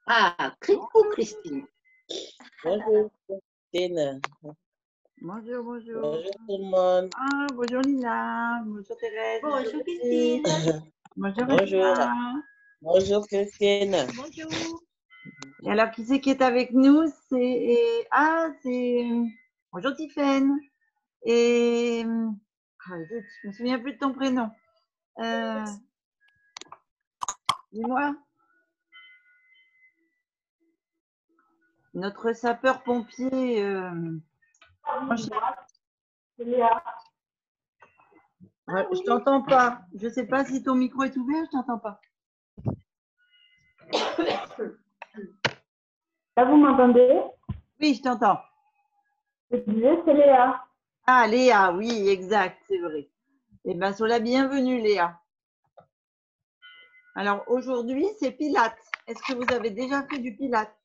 Ah, coucou Christine. Bonjour, Christine. Bonjour, bonjour. Bonjour tout le monde. Ah, bonjour Lina. Bonjour Thérèse. Bonjour Christine. Bonjour. Bonjour. Lina. Bonjour, Christine. Bonjour. Et alors, qui c'est qui est avec nous? C'est bonjour Tiffaine. Et zut, je me souviens plus de ton prénom. Dis-moi. Notre sapeur-pompier. Je t'entends pas. Je sais pas si ton micro est ouvert, je t'entends pas. Là, vous m'entendez? Oui, je t'entends. Je disais, c'est Léa. Ah, Léa, oui, exact, c'est vrai. Eh bien, sois la bienvenue, Léa. Alors, aujourd'hui, c'est Pilates. Est-ce que vous avez déjà fait du Pilates?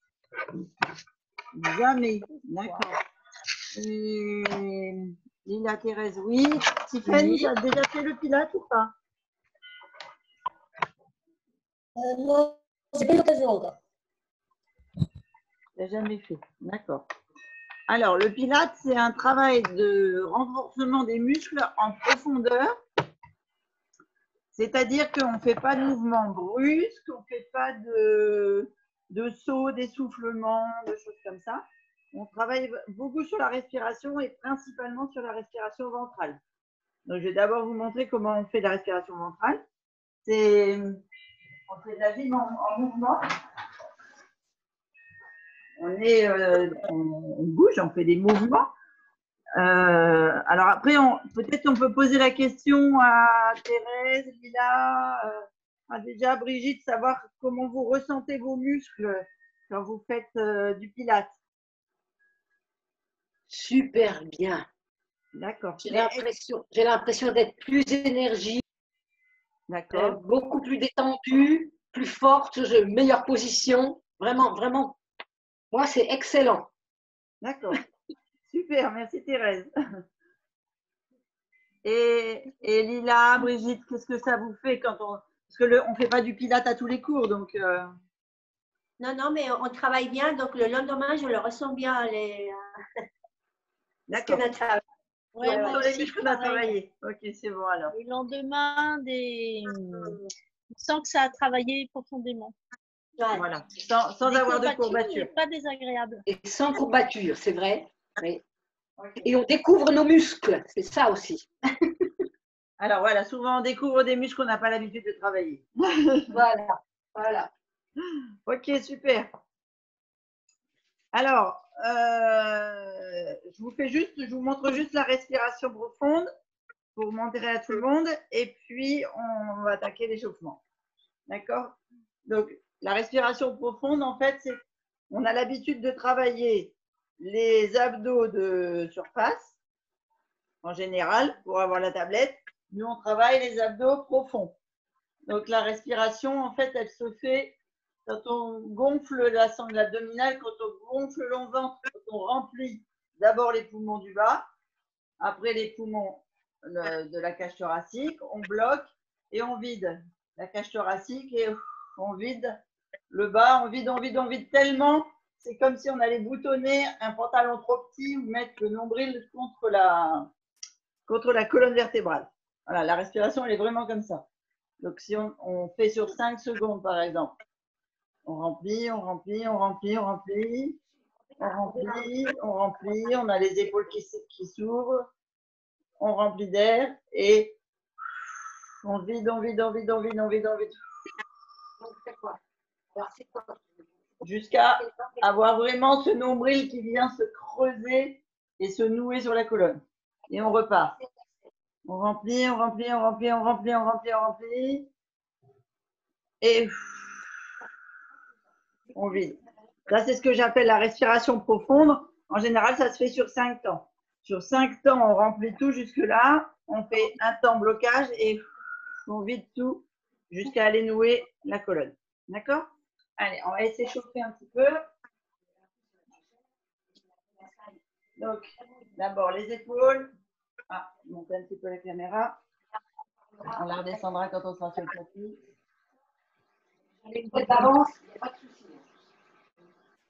Jamais. D'accord. Lila, Thérèse, oui. Tiffany, tu as déjà fait le Pilates ou pas? Non, j'ai pas eu l'occasion encore. Tu n'as jamais fait. D'accord. Alors, le Pilates, c'est un travail de renforcement des muscles en profondeur. C'est-à-dire qu'on ne fait pas de mouvements brusques, on ne fait pas de sauts, d'essoufflement, de choses comme ça. On travaille beaucoup sur la respiration et principalement sur la respiration ventrale. Donc, je vais d'abord vous montrer comment on fait la respiration ventrale. On fait de la vie en mouvement. On bouge, on fait des mouvements. Alors après, peut-être on peut poser la question à Thérèse, Lila, déjà Brigitte, savoir comment vous ressentez vos muscles quand vous faites du Pilates. Super bien. D'accord. J'ai l'impression d'être plus énergique, D'accord. beaucoup plus détendue, plus forte, meilleure position. Vraiment, vraiment. Moi, c'est excellent. D'accord. Super, merci Thérèse. Et Lila, Brigitte, qu'est-ce que ça vous fait quand on… Parce que on ne fait pas du Pilates à tous les cours, donc… Non, mais on travaille bien, donc le lendemain, je le ressens bien. D'accord. Ouais, les muscles qu'on a travaillé. Ok, c'est bon alors. Le lendemain, on sent que ça a travaillé profondément. Ouais. Voilà, sans avoir de courbature. Pas désagréable. Et sans courbature, c'est vrai. Oui. Okay. Et on découvre nos muscles, c'est ça aussi. Alors voilà, souvent on découvre des muscles qu'on n'a pas l'habitude de travailler. Voilà. Ok, super. Alors, je vous montre juste la respiration profonde pour montrer à tout le monde et puis on va attaquer l'échauffement. D'accord? Donc, la respiration profonde, en fait, c'est on a l'habitude de travailler les abdos de surface, en général, pour avoir la tablette. Nous, on travaille les abdos profonds. Donc, la respiration, en fait, elle se fait quand on gonfle la sangle abdominale, quand on gonfle le ventre, quand on remplit d'abord les poumons du bas, après les poumons de la cage thoracique, on bloque et on vide la cage thoracique et on vide le bas, on vide tellement, c'est comme si on allait boutonner un pantalon trop petit ou mettre le nombril contre la colonne vertébrale. Voilà, la respiration, elle est vraiment comme ça. Donc, si on fait sur 5 secondes, par exemple, on remplit, on a les épaules qui s'ouvrent, on remplit d'air et on vide. Jusqu'à avoir vraiment ce nombril qui vient se creuser et se nouer sur la colonne. Et on repart. On remplit. Et on vide. Ça, c'est ce que j'appelle la respiration profonde. En général, ça se fait sur 5 temps. Sur 5 temps, on remplit tout jusque-là. On fait un temps blocage et on vide tout jusqu'à aller nouer la colonne. D'accord? Allez, on va essayer de chauffer un petit peu. Donc, d'abord les épaules. Ah, monter un petit peu la caméra. On la redescendra quand on sera sur le tapis. Avec votre avance, il n'y a pas de souci.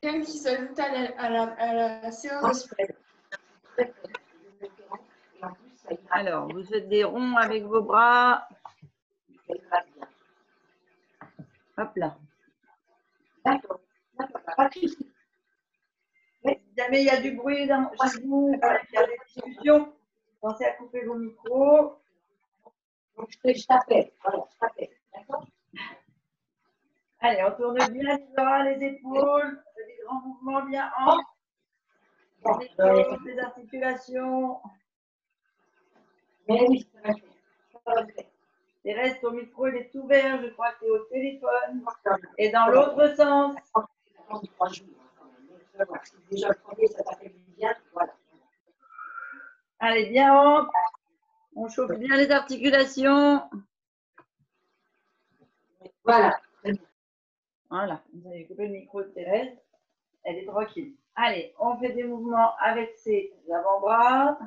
quelqu'un qui s'ajoute à la séance. Alors, vous faites des ronds avec vos bras. Hop là. D'accord. Pas de souci. Si jamais il y a du bruit chez vous, il y a des discussions, pensez à couper vos micros. Donc, je t'appelle. Voilà, je t'appelle. D'accord? Allez, on tourne bien les bras, les épaules. On fait des grands mouvements bien hanches. Les épaules, les articulations. Mais oui, ça va faire. Et reste au micro, il est ouvert. Je crois que c'est au téléphone. Et dans l'autre sens. Déjà le premier, ça t'a fait du bien. Voilà. Allez, bien haut. On chauffe bien les articulations. Voilà. Voilà. Vous avez coupé le micro de Thérèse. Elle est tranquille. Allez, on fait des mouvements avec ses avant-bras,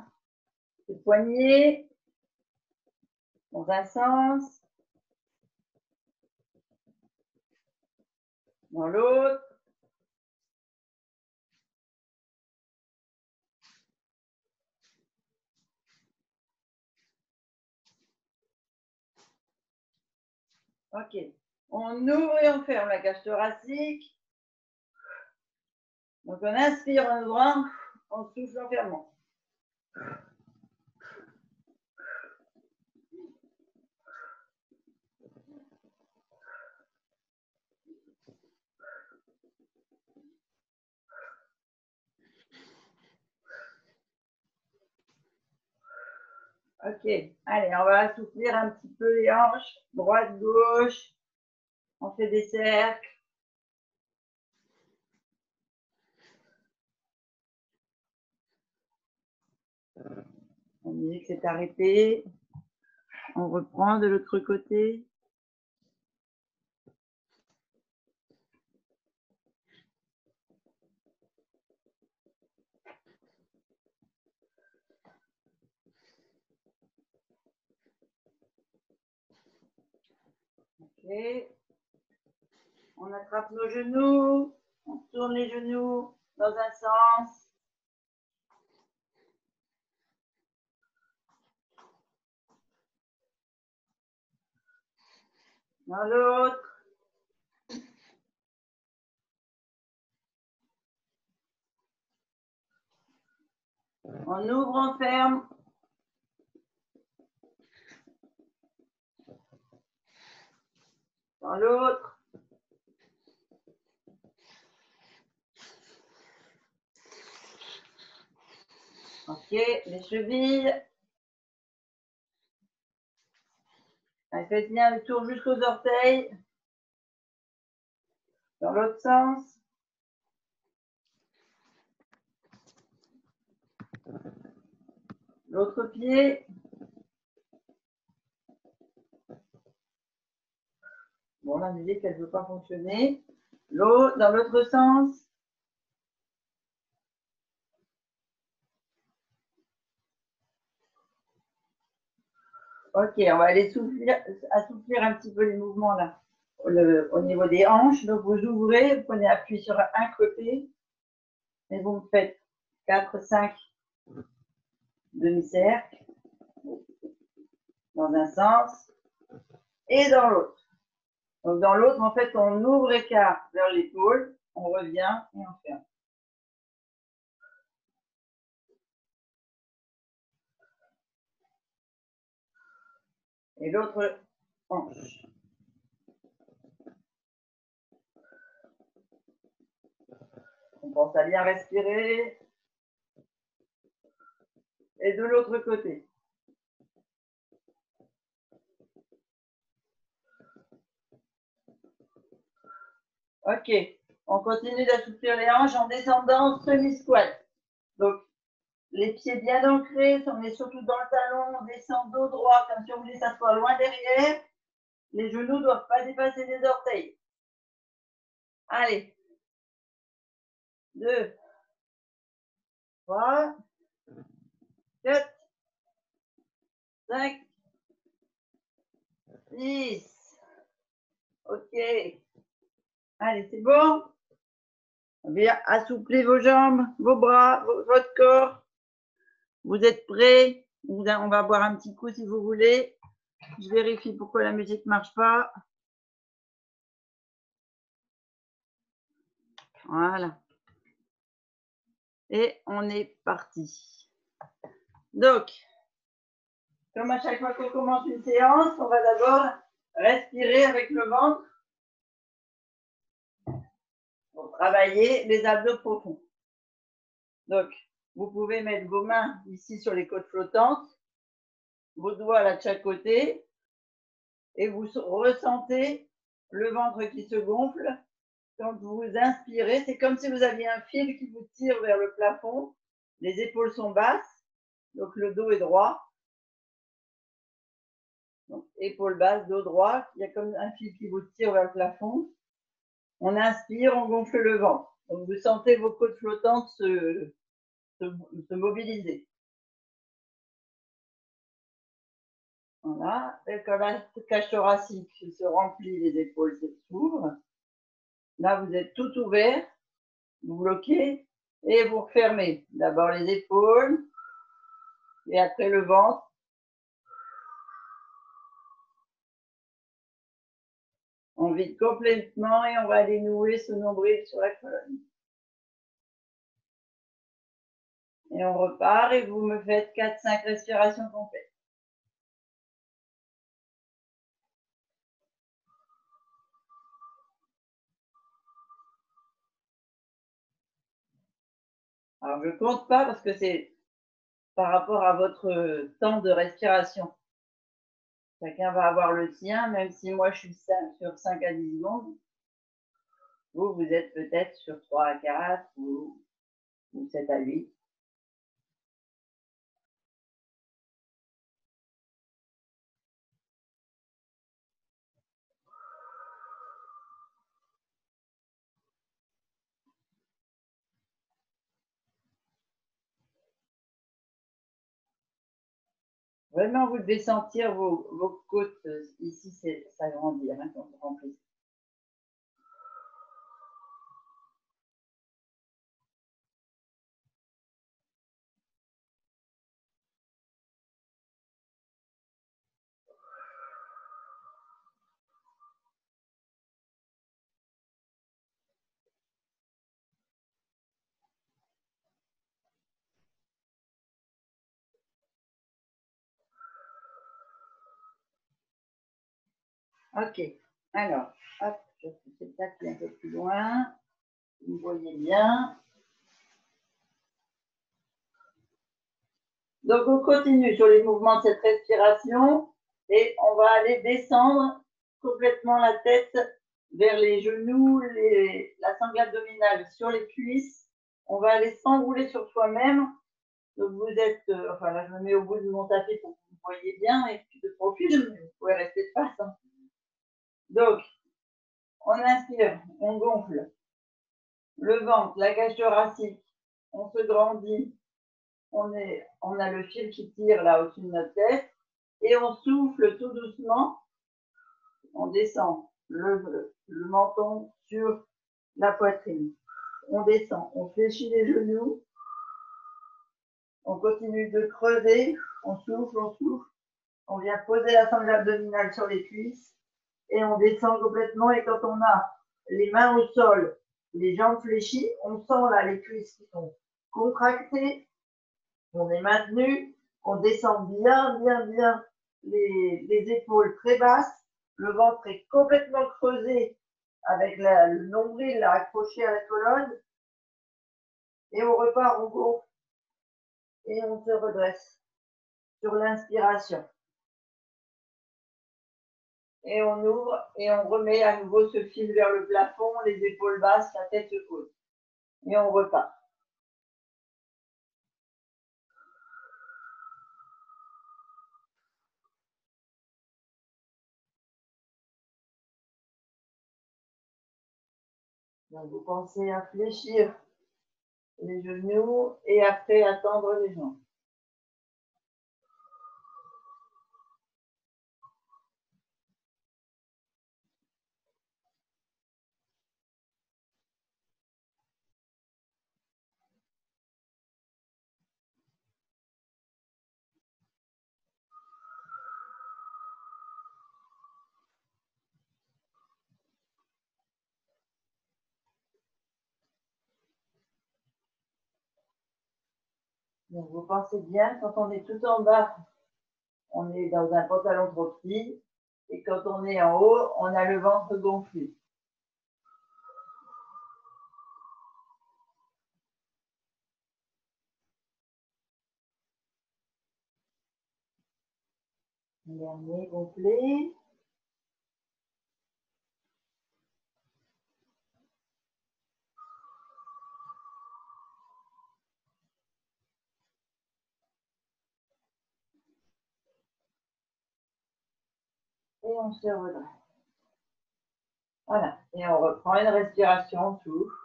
ses poignets, dans un sens, dans l'autre. Ok. On ouvre et on ferme la cage thoracique. Donc on inspire en ouvrant, on souffle en fermant. Ok, allez, on va assouplir un petit peu les hanches, droite, gauche. On fait des cercles. La musique s'est arrêtée. On reprend de l'autre côté. Ok. On attrape nos genoux. On tourne les genoux dans un sens. Dans l'autre. On ouvre, on ferme. Dans l'autre. Ok, les chevilles. Allez, faites bien le tour jusqu'aux orteils. Dans l'autre sens. L'autre pied. Bon, la musique, elle ne veut pas fonctionner. L'autre, dans l'autre sens. Ok, on va aller assouplir un petit peu les mouvements là, au niveau des hanches. Donc, vous ouvrez, vous prenez appui sur un côté et vous me faites 4, 5 demi-cercles dans un sens et dans l'autre. Donc, dans l'autre, en fait, on ouvre écart vers l'épaule, on revient et on ferme. Et l'autre hanche. On pense à bien respirer. Et de l'autre côté. Ok, on continue d'assouplir les hanches en descendant semi-squat. Donc, les pieds bien ancrés, on est surtout dans le talon, on descend dos droit, comme si on voulait que ça soit loin derrière. Les genoux ne doivent pas dépasser les orteils. Allez. 2, 3, 4, 5, 6. Ok. Allez, c'est bon? Bien, assouplez vos jambes, vos bras, votre corps. Vous êtes prêts? On va boire un petit coup si vous voulez. Je vérifie pourquoi la musique ne marche pas. Voilà. Et on est parti. Donc, comme à chaque fois qu'on commence une séance, on va d'abord respirer avec le ventre pour travailler les abdos profonds. Donc, vous pouvez mettre vos mains ici sur les côtes flottantes, vos doigts là de chaque côté, et vous ressentez le ventre qui se gonfle. Quand vous inspirez, c'est comme si vous aviez un fil qui vous tire vers le plafond. Les épaules sont basses, donc le dos est droit. Donc, épaules basses, dos droit. Il y a comme un fil qui vous tire vers le plafond. On inspire, on gonfle le ventre. Donc, vous sentez vos côtes flottantes se mobiliser. Voilà. Et quand la cage thoracique se remplit, les épaules s'ouvrent. Là, vous êtes tout ouvert. Vous bloquez et vous refermez. D'abord les épaules et après le ventre. On vide complètement et on va aller nouer ce nombril sur la colonne. Et on repart et vous me faites 4-5 respirations complètes. Alors je ne compte pas parce que c'est par rapport à votre temps de respiration. Chacun va avoir le sien, même si moi je suis sur 5 à 10 secondes. Vous êtes peut-être sur 3 à 4 ou 7 à 8. Vraiment, vous devez sentir vos côtes ici s'agrandir quand vous remplissez. Ok, alors, hop, je fais cette tapis un peu plus loin. Vous voyez bien. Donc, on continue sur les mouvements de cette respiration et on va aller descendre complètement la tête vers les genoux, la sangle abdominale sur les cuisses. On va aller s'enrouler sur soi-même. Donc, vous êtes, enfin là, je me mets au bout de mon tapis pour que vous voyez bien et puis de profil, mais vous pouvez rester de face. Hein. Donc, on inspire, on gonfle le ventre, la cage thoracique, on se grandit, on a le fil qui tire là au-dessus de notre tête et on souffle tout doucement, on descend le menton sur la poitrine. On descend, on fléchit les genoux, on continue de creuser, on souffle, on vient poser la sangle abdominale sur les cuisses et on descend complètement et quand on a les mains au sol, les jambes fléchies, on sent là les cuisses qui sont contractées, on est maintenu, on descend bien les épaules très basses, le ventre est complètement creusé avec le nombril là, accroché à la colonne et on repart, on gonfle et on se redresse sur l'inspiration. Et on ouvre et on remet à nouveau ce fil vers le plafond, les épaules basses, la tête haute. Et on repart. Donc vous pensez à fléchir les genoux et après à tendre les jambes. Donc, vous pensez bien, quand on est tout en bas, on est dans un pantalon trop petit. Et quand on est en haut, on a le ventre gonflé. Dernier gonflé. Et on se redresse. Voilà. Et on reprend une respiration, on souffle.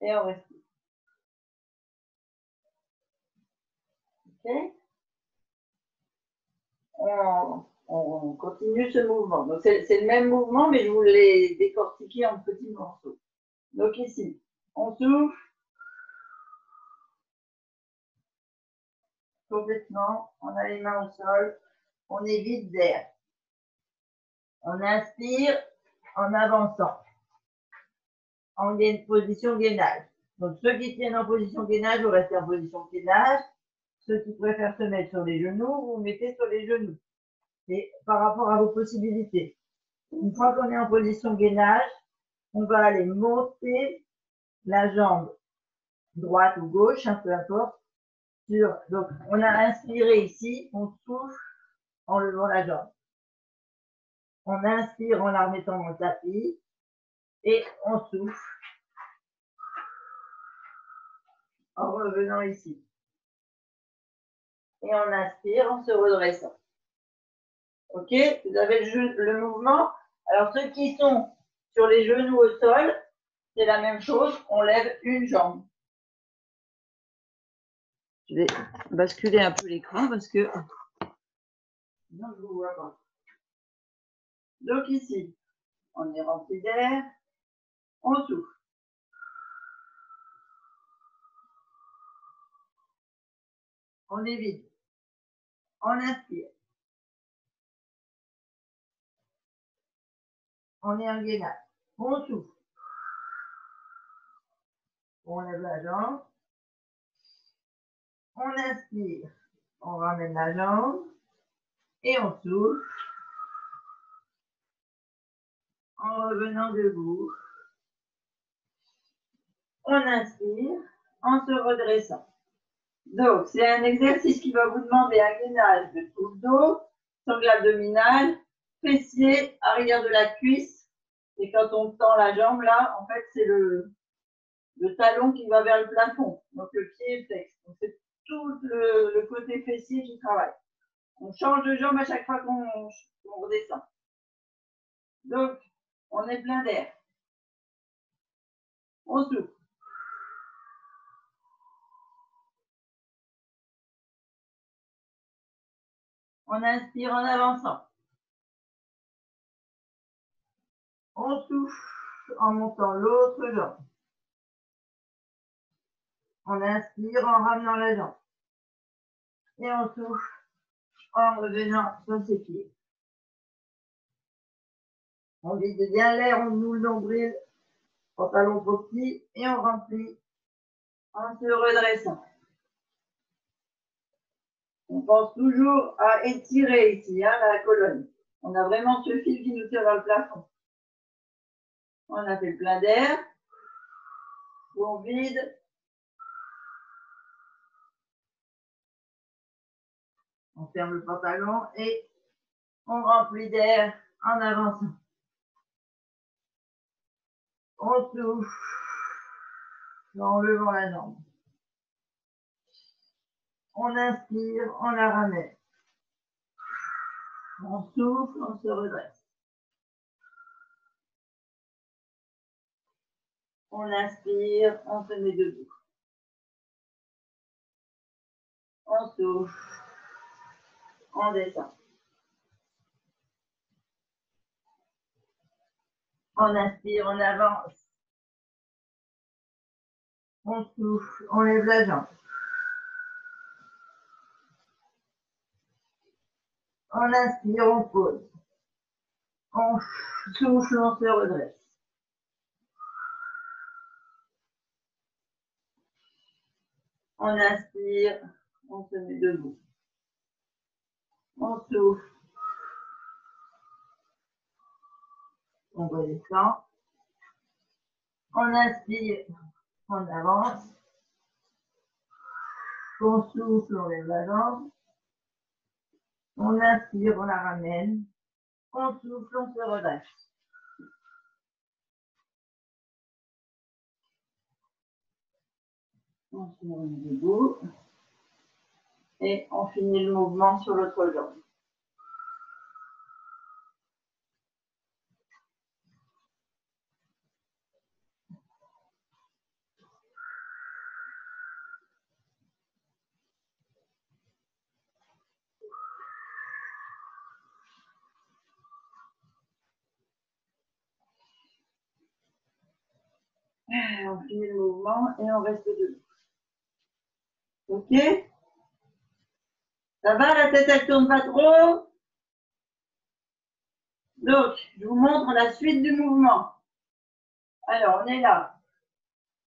Et on respire. Ok? On continue ce mouvement. Donc, c'est le même mouvement, mais je vous l'ai décortiqué en petits morceaux. Donc, ici, on souffle complètement. On a les mains au sol. On est vide d'air. On inspire en avançant. En position gainage. Donc, ceux qui tiennent en position gainage, vous restez en position gainage. Ceux qui préfèrent se mettre sur les genoux, vous vous mettez sur les genoux. C'est par rapport à vos possibilités. Une fois qu'on est en position gainage, on va aller monter la jambe droite ou gauche, peu importe. Donc, on a inspiré ici, on souffle en levant la jambe. On inspire en la remettant dans le tapis et on souffle en revenant ici. Et on inspire en se redressant. Ok, vous avez le mouvement. Alors, ceux qui sont sur les genoux au sol, c'est la même chose, on lève une jambe. Je vais basculer un peu l'écran parce que sinon je ne vous vois pas. Donc ici, on est rempli d'air, on souffle. On est vide. On inspire. On est en gainage. On souffle. On lève la jambe. On inspire. On ramène la jambe. Et on souffle. En revenant debout. On inspire en se redressant. Donc, c'est un exercice qui va vous demander un gainage de tout le dos, sangle abdominal, fessier, arrière de la cuisse. Et quand on tend la jambe, là, en fait, c'est le talon qui va vers le plafond. Donc, le pied est flex. Donc, c'est tout le côté fessier qui travaille. On change de jambe à chaque fois qu'on redescend. Donc, on est plein d'air. On souffle. On inspire en avançant. On souffle en montant l'autre jambe. On inspire en ramenant la jambe. Et on souffle en revenant sur ses pieds. On vide bien l'air, on ouvre le nombril, pantalon trop petit, et on remplit en se redressant. On pense toujours à étirer ici, la colonne. On a vraiment ce fil qui nous tire vers le plafond. On a fait plein d'air. On vide. On ferme le pantalon et on remplit d'air en avançant. On souffle en levant la jambe. On inspire, on la ramène. On souffle, on se redresse. On inspire, on se met debout. On souffle, on descend. On inspire, on avance. On souffle, on lève la jambe. On inspire, on pose. On souffle, on se redresse. On inspire, on se met debout. On souffle. On redescend. On inspire, on avance. On souffle, on lève la jambe. On inspire, on la ramène. On souffle, on se redresse. On se remet debout. Et on finit le mouvement sur l'autre jambe. On finit le mouvement et on reste debout. Ok? Ça va, la tête elle tourne pas trop? Donc, je vous montre la suite du mouvement. Alors, on est là.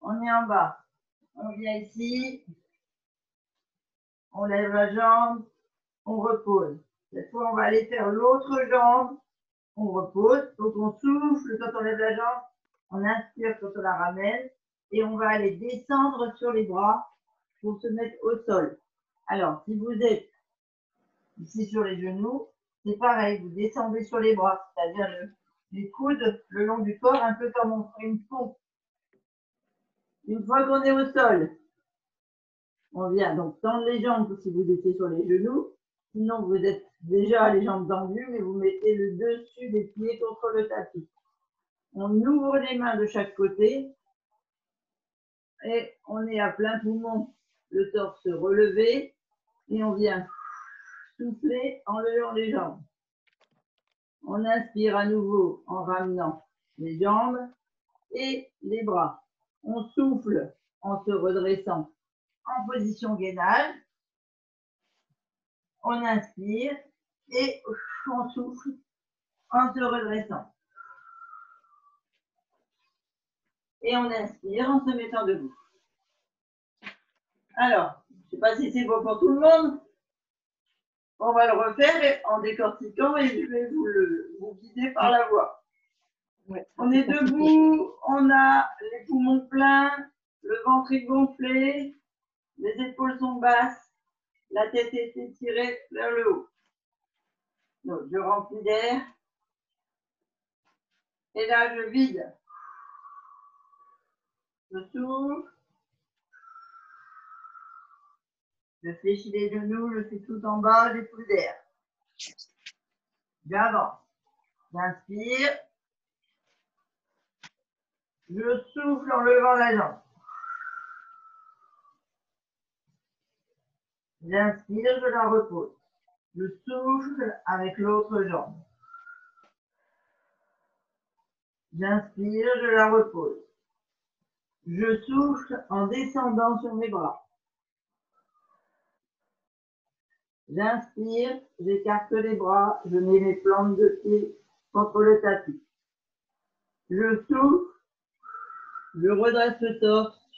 On est en bas. On vient ici. On lève la jambe. On repose. Cette fois, on va aller faire l'autre jambe. On repose. Donc, on souffle quand on lève la jambe. On inspire quand on la ramène. Et on va aller descendre sur les bras pour se mettre au sol. Alors, si vous êtes ici sur les genoux, c'est pareil. Vous descendez sur les bras, c'est-à-dire les coudes le long du corps, un peu comme on ferait une pompe. Une fois qu'on est au sol, on vient donc tendre les jambes si vous étiez sur les genoux. Sinon, vous êtes déjà les jambes tendues, mais vous mettez le dessus des pieds contre le tapis. On ouvre les mains de chaque côté et on est à plein poumon, le torse relevé et on vient souffler en levant les jambes. On inspire à nouveau en ramenant les jambes et les bras. On souffle en se redressant en position gainage. On inspire et on souffle en se redressant. Et on inspire en se mettant debout. Alors, je ne sais pas si c'est bon pour tout le monde. On va le refaire en décortiquant et je vais vous guider par la voix. Ouais. On est debout, on a les poumons pleins, le ventre est gonflé, les épaules sont basses, la tête est étirée vers le haut. Donc, je remplis d'air. Et là, je vide. Je souffle. Je fléchis les genoux, je suis tout en bas, j'ai plus d'air. J'avance. J'inspire. Je souffle en levant la jambe. J'inspire, je la repose. Je souffle avec l'autre jambe. J'inspire, je la repose. Je souffle en descendant sur mes bras. J'inspire, j'écarte les bras, je mets les plantes de pied contre le tapis. Je souffle, je redresse le torse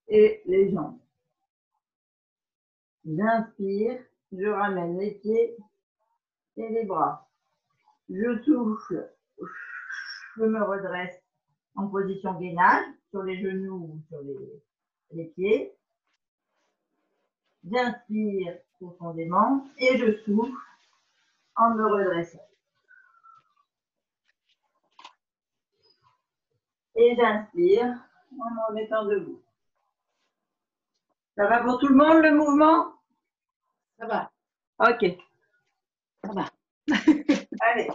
et les jambes. J'inspire, je ramène les pieds et les bras. Je souffle, je me redresse en position gainage, sur les genoux ou sur les pieds. J'inspire profondément et je souffle en me redressant. Et j'inspire en me mettant debout. Ça va pour tout le monde le mouvement? Ça va. Ok. Ça va. Allez,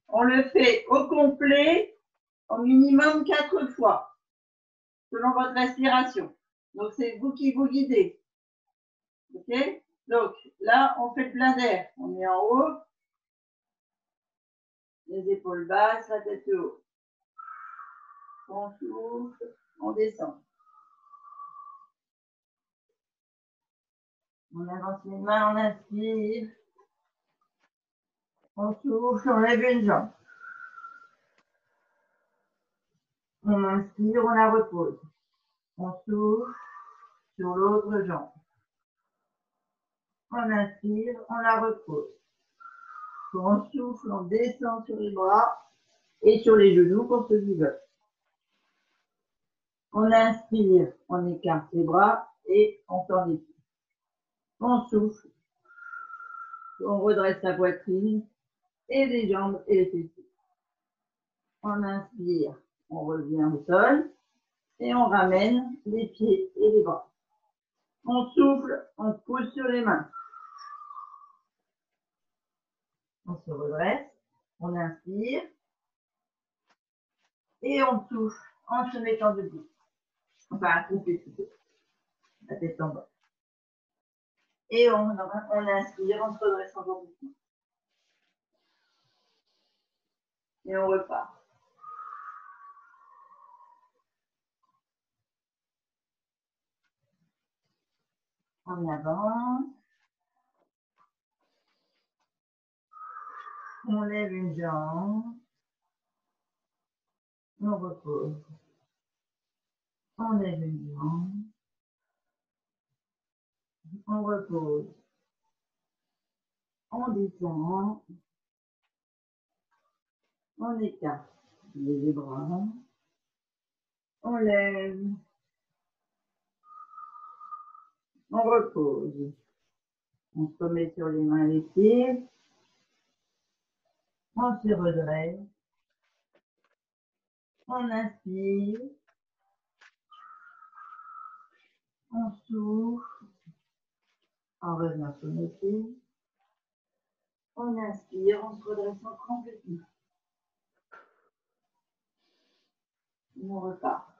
on le fait au complet, au minimum 4 fois, selon votre respiration. Donc, c'est vous qui vous guidez. Ok? Donc, là, on fait le plein d'air. On est en haut, les épaules basses, la tête haute. On souffle, on descend. On avance les mains, on inspire. On souffle, on lève une jambe. On inspire, on la repose. On souffle, sur l'autre jambe. On inspire, on la repose. On souffle, on descend sur les bras et sur les genoux pour ceux qui veulent. On inspire, on écarte les bras et on tend les pieds. On souffle, on redresse la poitrine et les jambes et les fessiers. On inspire, on revient au sol et on ramène les pieds et les bras. On souffle, on pousse sur les mains. On se redresse, on inspire et on souffle en se mettant debout. Enfin, à couper plutôt, la tête en bas. Et on inspire en se redressant encore beaucoup. Et on repart. On avance. On lève une jambe. On repose. On lève une jambe. On repose. On descend. On écarte les bras. On lève. On repose. On se remet sur les mains et les pieds. On se redresse. On inspire. On souffle. En revenant sur nos pieds. On inspire, on se redresse complètement. On repart.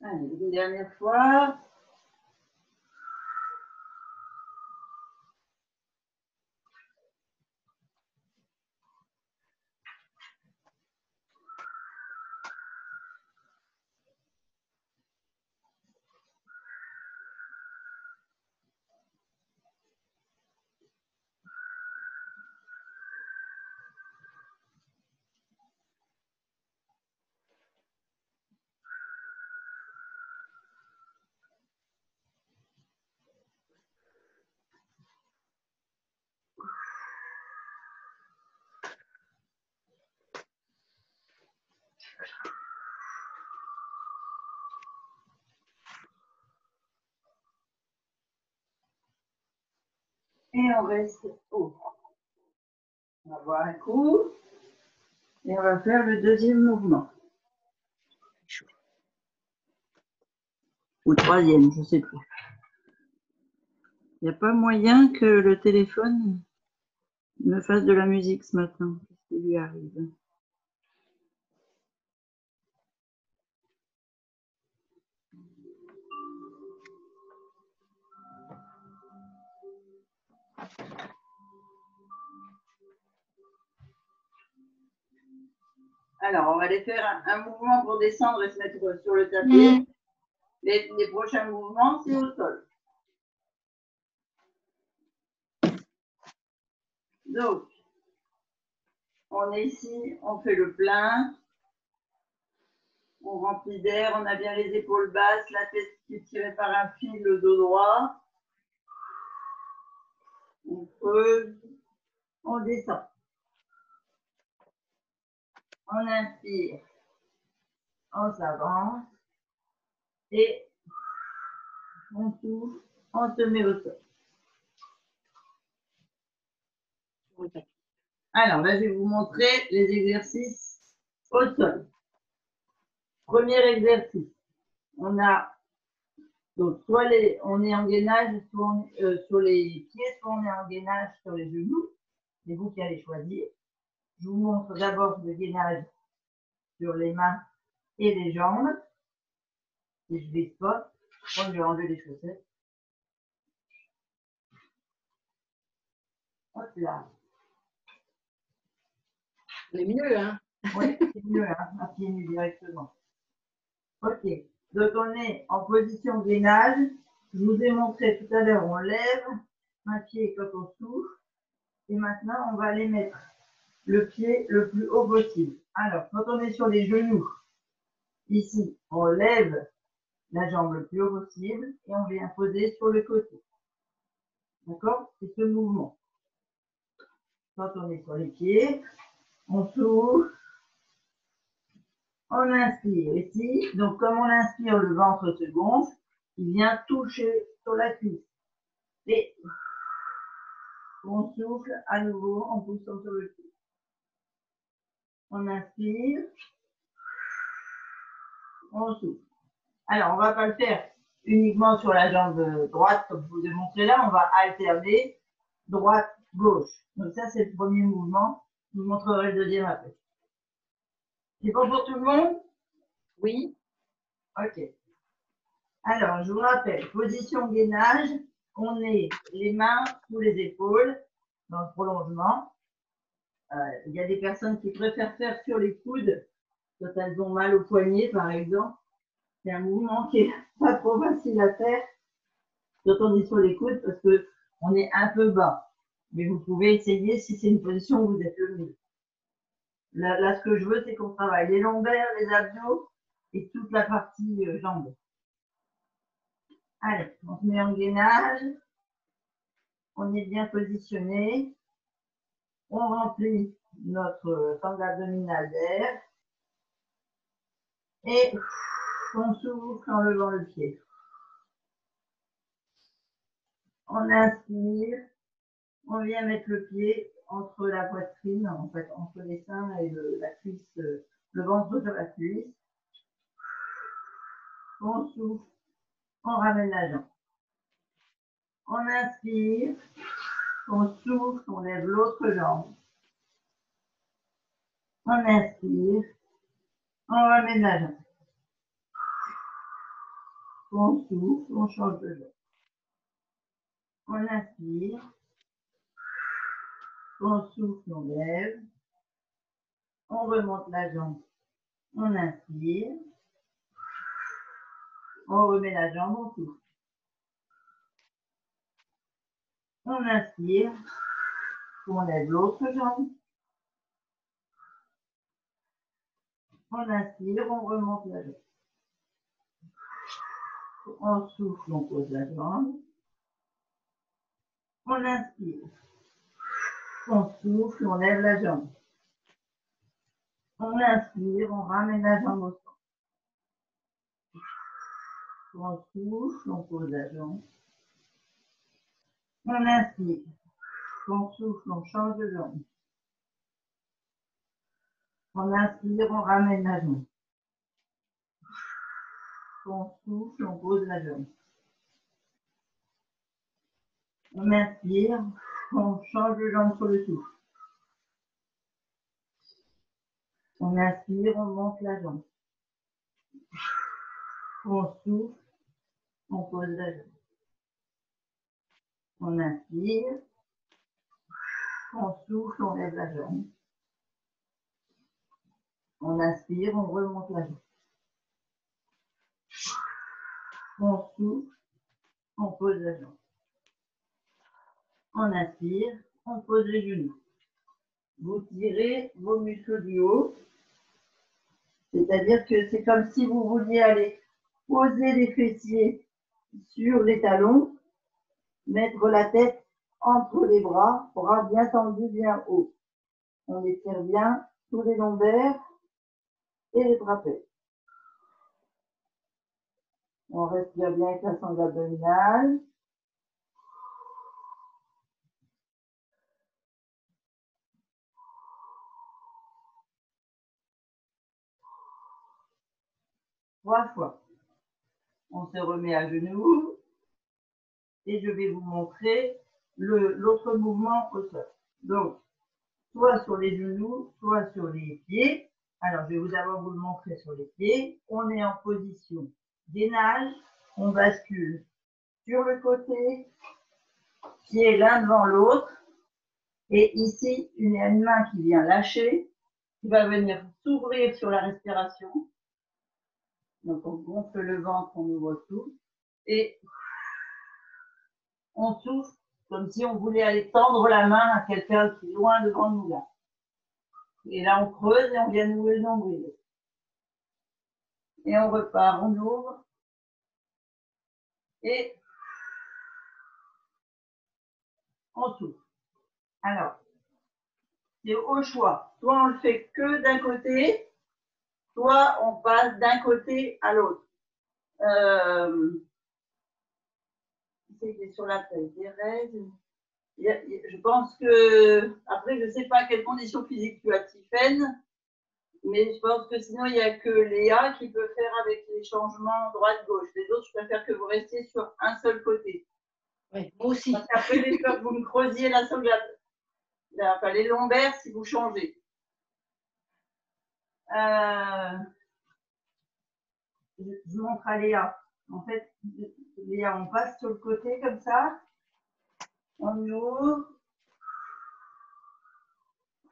Allez, une dernière fois. Et on reste haut. On va boire un coup. Et on va faire le deuxième mouvement. Ou troisième, je ne sais plus. Il n'y a pas moyen que le téléphone me fasse de la musique ce matin. qui lui arrive. Alors, on va aller faire un mouvement pour descendre et se mettre sur le tapis. Les prochains mouvements, c'est au sol. Donc, on est ici, on fait le plein. On remplit d'air, on a bien les épaules basses, la tête qui est tirée par un fil, le dos droit. On creuse, on descend. On inspire, on s'avance et on souffle, on se met au sol. Alors là, je vais vous montrer les exercices au sol. Premier exercice, on a donc soit on est en gainage sur les pieds, soit on est en gainage sur les genoux. C'est vous qui allez choisir. Je vous montre d'abord le gainage sur les mains et les jambes. Et je vais pas. Je vais enlever les chaussettes. Hop là. C'est mieux, hein? Oui, c'est mieux, hein, à pieds nus directement. Ok. Donc, on est en position gainage. Je vous ai montré tout à l'heure, on lève un pied quand on souffle. Et maintenant, on va aller mettre le pied le plus haut possible. Alors, quand on est sur les genoux, ici, on lève la jambe le plus haut possible et on vient poser sur le côté. D'accord? C'est ce mouvement. Quand on est sur les pieds, on souffle, on inspire ici. Donc, comme on inspire, le ventre se gonfle, il vient toucher sur la cuisse. Et on souffle à nouveau en poussant sur le pied. On inspire, on souffle. Alors, on ne va pas le faire uniquement sur la jambe droite, comme je vous ai montré là. On va alterner droite, gauche. Donc ça, c'est le premier mouvement. Je vous montrerai le deuxième après. C'est bon pour tout le monde? Oui. Ok. Alors, je vous rappelle, position gainage. On est les mains sous les épaules, dans le prolongement. Il y a des personnes qui préfèrent faire sur les coudes, quand elles ont mal au poignet, par exemple. C'est un mouvement qui est pas trop facile à faire quand on est sur les coudes parce que on est un peu bas. Mais vous pouvez essayer si c'est une position où vous êtes le mieux. Là, ce que je veux, c'est qu'on travaille les lombaires, les abdos et toute la partie jambes. Allez, on se met en gainage. On est bien positionné. On remplit notre sangle abdominale d'air. Et on souffle en levant le pied. On inspire. On vient mettre le pied entre la poitrine, en fait, entre les seins et la cuisse, le ventre sur la cuisse. On souffle, on ramène la jambe. On inspire, on souffle, on lève l'autre jambe. On inspire, on ramène la jambe. On souffle, on change de jambe. On inspire, on souffle, on lève. On remonte la jambe. On inspire. On remet la jambe, on souffle. On inspire. On lève l'autre jambe. On inspire, on remonte la jambe. On souffle, on pose la jambe. On inspire. On souffle, on lève la jambe. On inspire, on ramène la jambe au sol. On souffle, on pose la jambe. On inspire. On souffle, on change de jambe. On inspire, on ramène la jambe. On souffle, on pose la jambe. On inspire, on change de jambe sur le souffle. On inspire, on monte la jambe. On souffle, on pose la jambe. On inspire, on souffle, on lève la jambe. On inspire, on remonte la jambe. On souffle, on pose la jambe. On inspire, on pose les genoux. Vous tirez vos muscles du haut. C'est-à-dire que c'est comme si vous vouliez aller poser les fessiers sur les talons, mettre la tête entre les bras bien tendus, bien haut. On étire bien tous les lombaires et les trapèzes. On respire bien avec la sonde abdominale. Trois fois. On se remet à genoux et je vais vous montrer l'autre mouvement au sol. Donc, soit sur les genoux, soit sur les pieds. Alors, je vais d'abord vous le montrer sur les pieds. On est en position gainage. On bascule sur le côté, pieds l'un devant l'autre. Et ici, il y a une main qui vient lâcher, qui va venir s'ouvrir sur la respiration. Donc, on gonfle le ventre, on ouvre tout. Et on souffle comme si on voulait aller tendre la main à quelqu'un qui est loin devant nous là. Et là, on creuse et on vient nouer le nombril. Et on repart, on ouvre. Et on souffle. Alors, c'est au choix. Soit on le fait que d'un côté, soit on passe d'un côté à l'autre. C'est sur la feuille. Je pense que, après, je ne sais pas quelles conditions physiques tu as, Tiffaine, mais je pense que sinon, il n'y a que Léa qui peut faire avec les changements droite-gauche. Les autres, je préfère que vous restiez sur un seul côté. Oui, moi aussi. Parce qu'après, j'ai peur que vous me creusiez les lombaires si vous changez. Je montre à Léa. En fait, Léa, on passe sur le côté comme ça. On ouvre.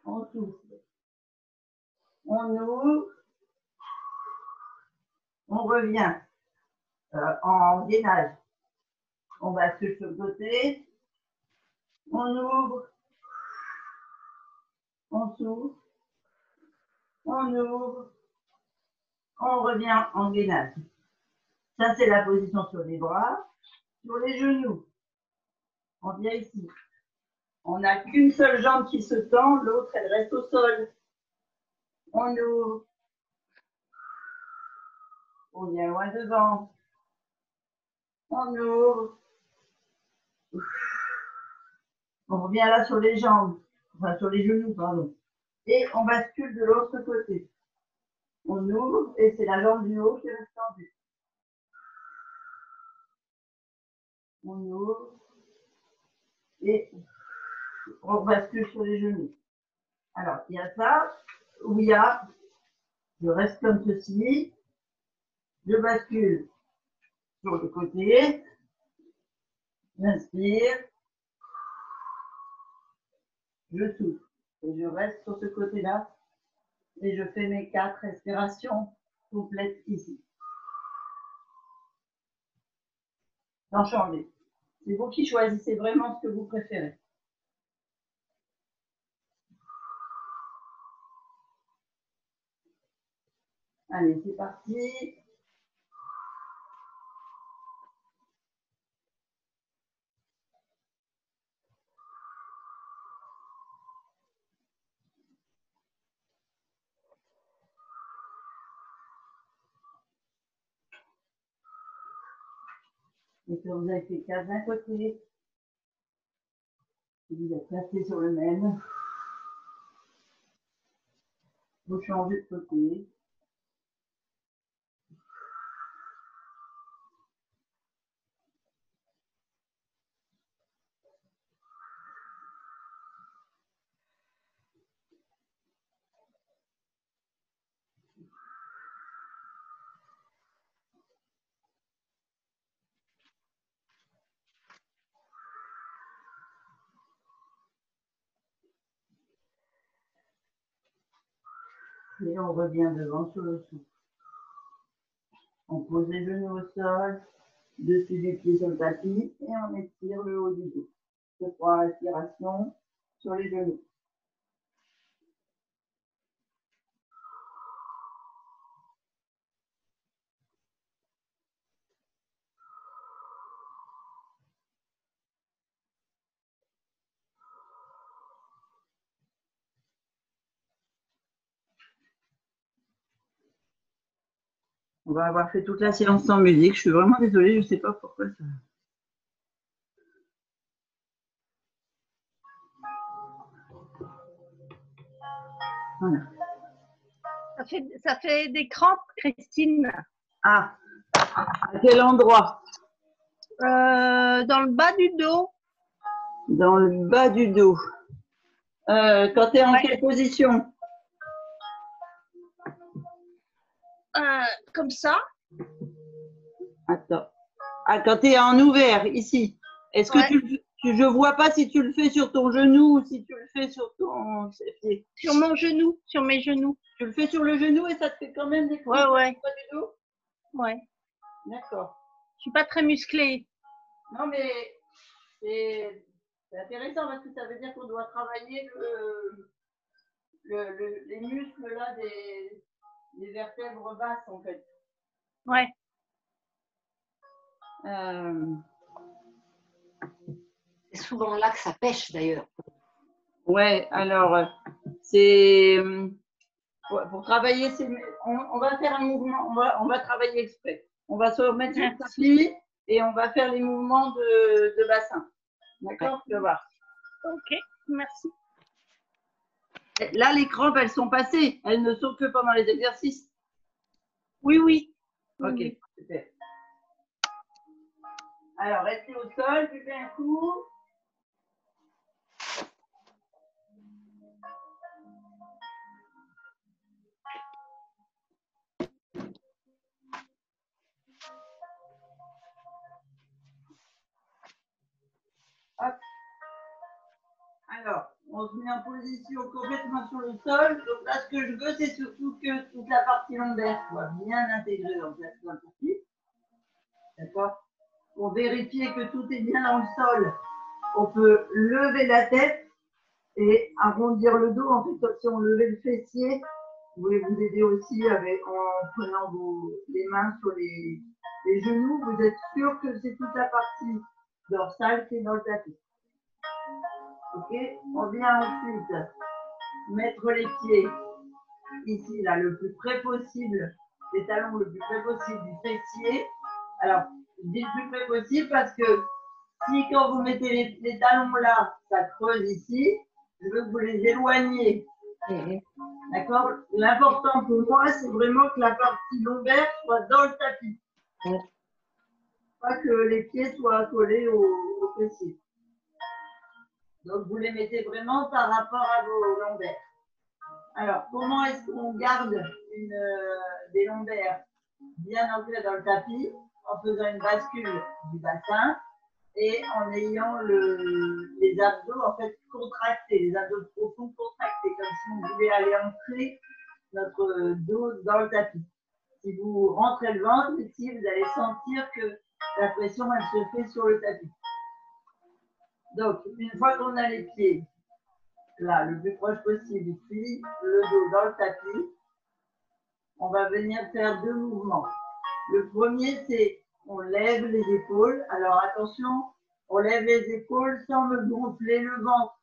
On souffle. On ouvre. On revient en gainage. On bascule sur le côté. On ouvre. On souffle. On ouvre. On revient en gainage. Ça, c'est la position sur les bras. Sur les genoux. On vient ici. On n'a qu'une seule jambe qui se tend, l'autre, elle reste au sol. On ouvre. On vient loin devant. On ouvre. On revient là sur les jambes. Enfin, sur les genoux, pardon. Et on bascule de l'autre côté. On ouvre et c'est la jambe du haut qui reste tendue. On ouvre et on bascule sur les genoux. Alors, il y a ça, où il y a, je reste comme ceci, je bascule sur le côté, j'inspire, je souffle et je reste sur ce côté-là et je fais mes 4 respirations complètes ici. Sans changer. C'est vous qui choisissez vraiment ce que vous préférez. Allez, c'est parti. Et que vous avez fait 4 d'un côté, et vous êtes placé sur le même, vous changez de côté. Et on revient devant sur le souffle. On pose les genoux au sol, dessus du pied sur le tapis et on étire le haut du dos. Je prends la respiration sur les genoux. On va avoir fait toute la séance sans musique. Je suis vraiment désolée, je ne sais pas pourquoi ça. Voilà. Ça fait des crampes, Christine. Ah, à quel endroit? Dans le bas du dos. Dans le bas du dos. Quand tu es en quelle position? Comme ça. Attends. Ah, quand tu es en ouvert, ici. Est-ce que je ne vois pas si tu le fais sur ton genou ou si tu le fais sur ton pied? Sur mon genou, sur mes genoux. Tu le fais sur le genou et ça te fait quand même des crampes Ouais. au bas du dos? Ouais. D'accord. Je suis pas très musclée. Non, mais c'est intéressant parce que ça veut dire qu'on doit travailler les muscles là des vertèbres basses en fait. Ouais. C'est souvent là que ça pêche d'ailleurs. Ouais, alors c'est pour travailler, on va faire un mouvement, on va travailler exprès. On va se remettre sur le tapis et on va faire les mouvements de bassin. D'accord? Tu vas voir. Ok, merci. Là, les crampes, elles sont passées. Elles ne sont que pendant les exercices. Oui. Ok, super. Alors, restez au sol, tu fais un coup. Hop. Alors, on se met en position complètement sur le sol. Donc là, ce que je veux, c'est surtout que toute la partie lombaire soit bien intégrée dans le tapis. D'accord? Pour vérifier que tout est bien dans le sol, on peut lever la tête et arrondir le dos. En fait, comme si on levait le fessier, vous pouvez vous aider aussi en prenant les mains sur les genoux. Vous êtes sûr que c'est toute la partie dorsale qui est dans le tapis. Ok, on vient ensuite mettre les pieds ici, là, le plus près possible, les talons le plus près possible du fessier. Alors, je dis le plus près possible parce que si quand vous mettez les talons là, ça creuse ici, je veux que vous les éloigniez. D'accord? L'important pour moi, c'est vraiment que la partie lombaire soit dans le tapis. Pas que les pieds soient collés au fessier. Donc, vous les mettez vraiment par rapport à vos lombaires. Alors, comment est-ce qu'on garde des lombaires bien ancrées dans le tapis? En faisant une bascule du bassin et en ayant les abdos en fait contractés, les abdos profonds contractés, comme si on voulait aller ancrer notre dos dans le tapis. Si vous rentrez le ventre, ici, vous allez sentir que la pression, elle se fait sur le tapis. Donc, une fois qu'on a les pieds là, le plus proche possible, puis le dos dans le tapis, on va venir faire deux mouvements. Le premier, c'est on lève les épaules. Alors attention, on lève les épaules sans me gonfler le ventre.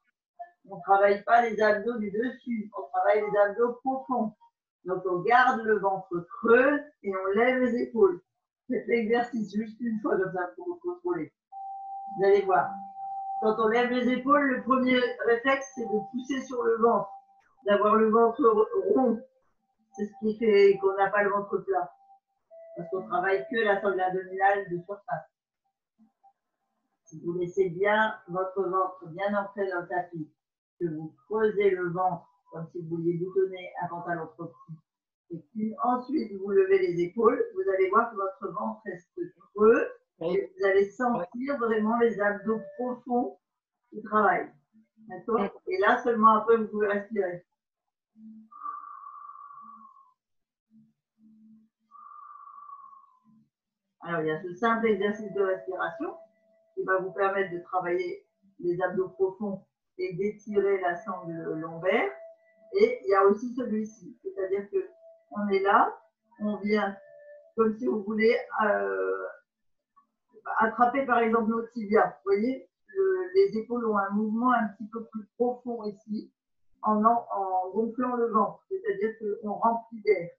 On ne travaille pas les abdos du dessus, on travaille les abdos profonds. Donc on garde le ventre creux et on lève les épaules. Faites l'exercice juste une fois comme ça pour vous contrôler. Vous allez voir. Quand on lève les épaules, le premier réflexe, c'est de pousser sur le ventre, d'avoir le ventre rond. C'est ce qui fait qu'on n'a pas le ventre plat. Parce qu'on travaille que la sangle abdominale de surface. Si vous laissez bien votre ventre bien ancré dans le tapis, que vous creusez le ventre comme si vous vouliez boutonner un pantalon trop petit, et puis ensuite vous levez les épaules, vous allez voir que votre ventre reste creux et vous allez sentir vraiment les abdos profonds qui travaillent. D'accord? Et là seulement après vous pouvez respirer. Alors, il y a ce simple exercice de respiration qui va vous permettre de travailler les abdos profonds et d'étirer la sangle lombaire. Et il y a aussi celui-ci, c'est-à-dire que on est là, on vient comme si vous voulez attraper par exemple nos tibias. Vous voyez, les épaules ont un mouvement un petit peu plus profond ici en gonflant le ventre, c'est-à-dire qu'on remplit d'air.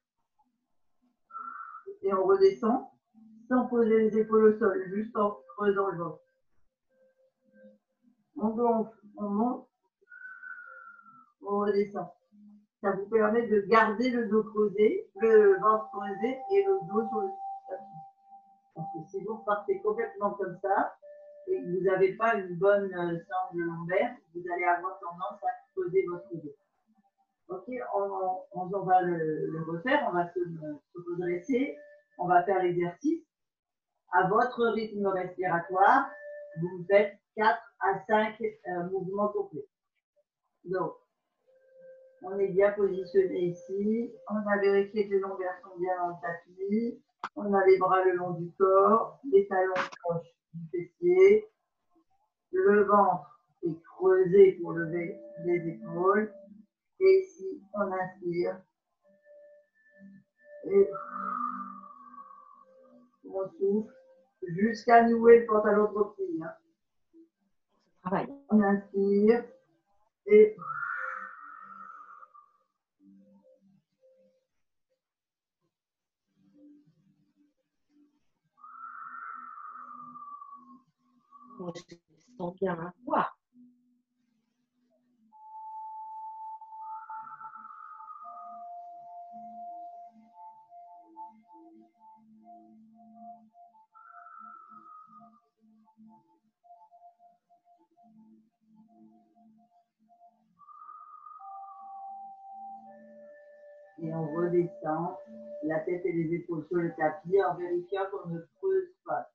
Et on redescend sans poser les épaules au sol, juste en creusant le ventre. On gonfle, on monte, on redescend. Ça vous permet de garder le dos creusé, le ventre creusé et le dos sur le tapis. Parce que si vous partez complètement comme ça et que vous n'avez pas une bonne sangle lombaire, vous allez avoir tendance à creuser votre dos. Ok, on va le refaire, on va se redresser, on va faire l'exercice. À votre rythme respiratoire, vous faites 4 à 5 mouvements complets. Donc, on est bien positionné ici. On a vérifié que les lombaires sont bien dans le tapis. On a les bras le long du corps, les talons proches du fessier. Le ventre est creusé pour lever les épaules. Et ici, on inspire. Et on souffle jusqu'à nouer le pantalon de repli. Travail. On inspire et Moi, je sens bien un poids. et on redescend la tête et les épaules sur le tapis en vérifiant qu'on ne creuse pas.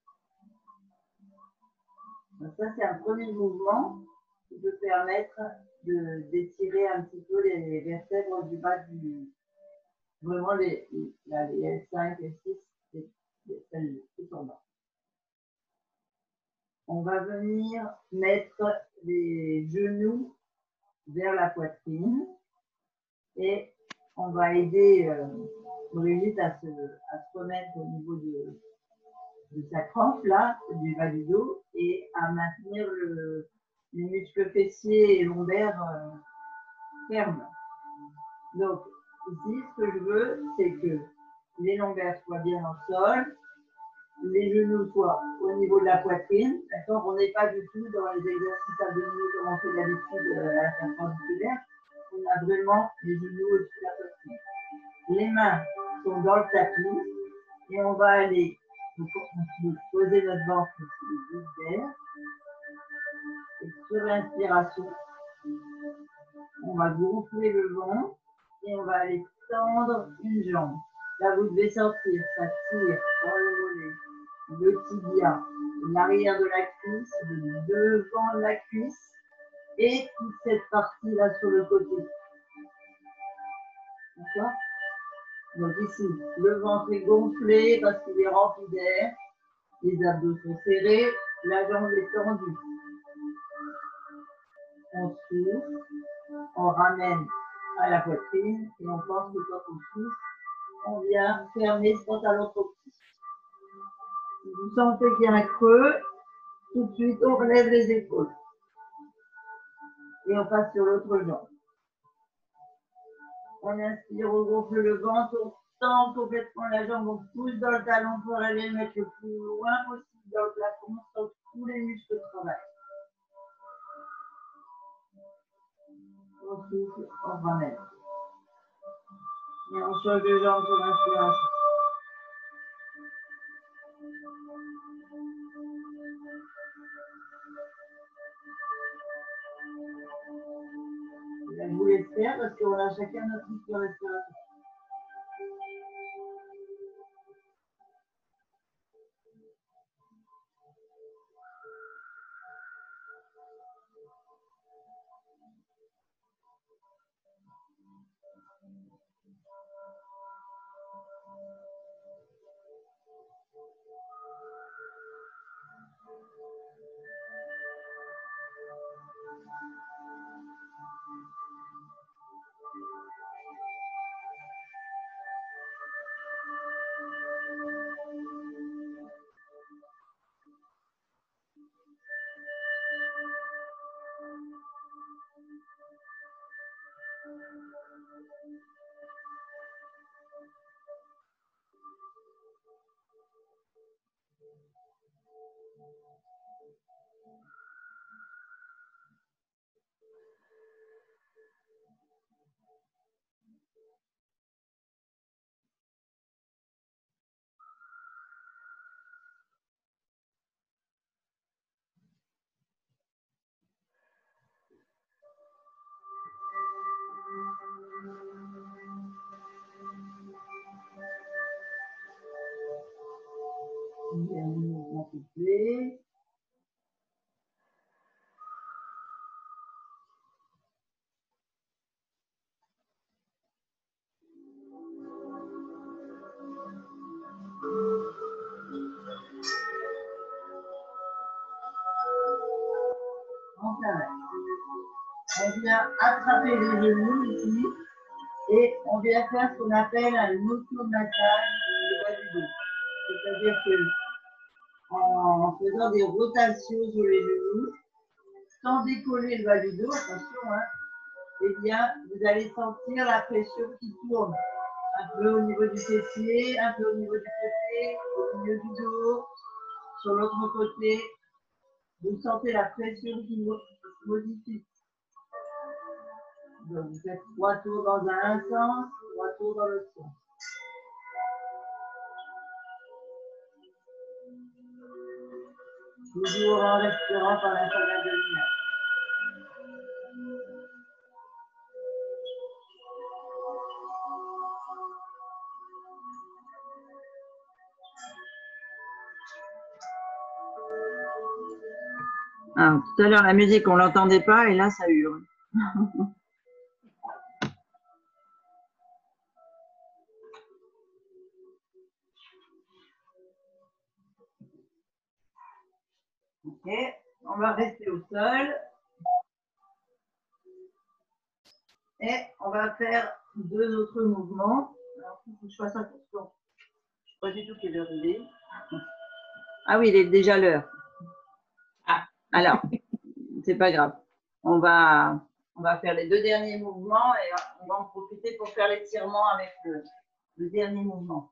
Donc ça, c'est un premier mouvement qui peut permettre d'étirer un petit peu les vertèbres du bas du... Vraiment les L5, L6, celles tout en bas. On va venir mettre les genoux vers la poitrine et on va aider Brigitte à se remettre au niveau de sa crampe là, du bas du dos, et à maintenir les muscles fessiers et lombaires fermes. Donc ici, ce que je veux, c'est que les lombaires soient bien en sol, les genoux soient au niveau de la poitrine, d'accord. On n'est pas du tout dans les exercices abdominaux comme on fait d'habitude à la perpendiculaire. On a vraiment les genoux au-dessus de la poitrine. Les mains sont dans le tapis et on va aller poser notre ventre sur les gouttes d'air. Et sur l'inspiration, on va gonfler le ventre et on va aller tendre une jambe. Là, vous devez sentir, ça tire dans le mollet, le tibia, l'arrière de la cuisse, le devant de la cuisse et toute cette partie-là sur le côté. D'accord? Donc ici, le ventre est gonflé parce qu'il est rempli d'air, les abdos sont serrés, la jambe est tendue. On souffle, on ramène à la poitrine et on pense que quand on souffle, on vient fermer ce pantalon trop petit. Si vous sentez qu'il y a un creux, tout de suite on relève les épaules. Et on passe sur l'autre jambe. On inspire, on gonfle le ventre, on tend complètement la jambe, on pousse dans le talon pour aller mettre le plus loin possible dans le plafond, sans que tous les muscles travaillent. On souffle, on ramène. Et on change de jambe sur l'inspiration. Je vous laisse faire parce qu'on a chacun notre rythme de respiration. On va souffler. On vient attraper les genoux ici et on vient faire ce qu'on appelle un automassage du bas du dos. C'est-à-dire que en faisant des rotations sur les genoux, sans décoller le bas du dos, attention, hein, eh bien, vous allez sentir la pression qui tourne. Un peu au niveau du fessier, un peu au niveau du côté, au milieu du dos, sur l'autre côté. Vous sentez la pression qui se modifie. Donc, vous faites 3 tours dans un sens, 3 tours dans l'autre sens. Toujours en respirant par la canal de lumière. Ah, tout à l'heure, la musique, on ne l'entendait pas et là, ça hurle. Ok, on va rester au sol. Et on va faire 2 autres mouvements. Alors, il faut que je fasse attention. Je ne sais pas du tout quelle heure il est. Ah oui, il est déjà l'heure. Ah, alors, c'est pas grave. On va faire les 2 derniers mouvements et on va en profiter pour faire l'étirement avec le dernier mouvement.